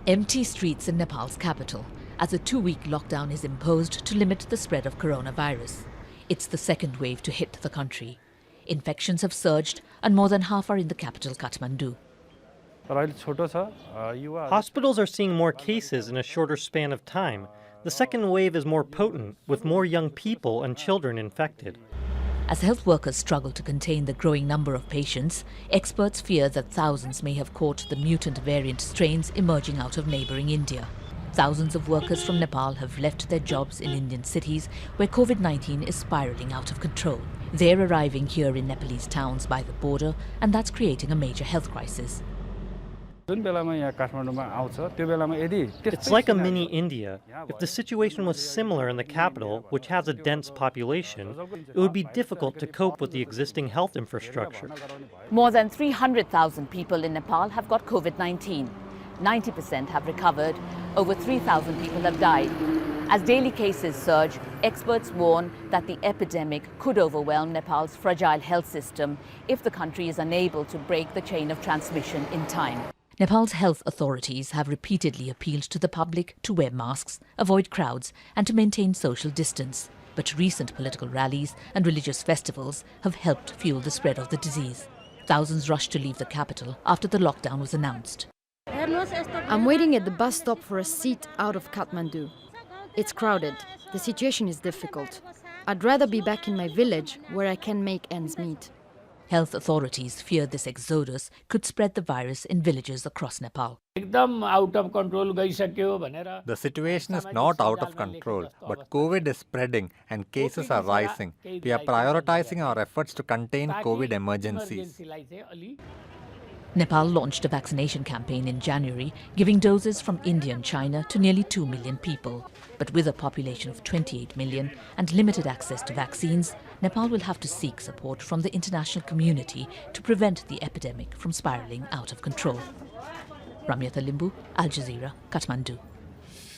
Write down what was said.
Empty streets in Nepal's capital as a 2-week lockdown is imposed to limit the spread of coronavirus. It's the second wave to hit the country. Infections have surged and more than half are in the capital, Kathmandu. Hospitals are seeing more cases in a shorter span of time. The second wave is more potent, with more young people and children infected. As health workers struggle to contain the growing number of patients, experts fear that thousands may have caught the mutant variant strains emerging out of neighbouring India. Thousands of workers from Nepal have left their jobs in Indian cities where COVID-19 is spiralling out of control. They're arriving here in Nepalese towns by the border, and that's creating a major health crisis. It's like a mini India. If the situation was similar in the capital, which has a dense population, it would be difficult to cope with the existing health infrastructure. More than 300,000 people in Nepal have got COVID-19. 90% have recovered. Over 3,000 people have died. As daily cases surge, experts warn that the epidemic could overwhelm Nepal's fragile health system if the country is unable to break the chain of transmission in time. Nepal's health authorities have repeatedly appealed to the public to wear masks, avoid crowds and to maintain social distance. But recent political rallies and religious festivals have helped fuel the spread of the disease. Thousands rushed to leave the capital after the lockdown was announced. I'm waiting at the bus stop for a seat out of Kathmandu. It's crowded. The situation is difficult. I'd rather be back in my village where I can make ends meet. Health authorities fear this exodus could spread the virus in villages across Nepal. The situation is not out of control, but COVID is spreading and cases are rising. We are prioritizing our efforts to contain COVID emergencies. Nepal launched a vaccination campaign in January, giving doses from India and China to nearly 2 million people. But with a population of 28 million and limited access to vaccines, Nepal will have to seek support from the international community to prevent the epidemic from spiralling out of control. Ramyata, Limbu, Al Jazeera, Kathmandu.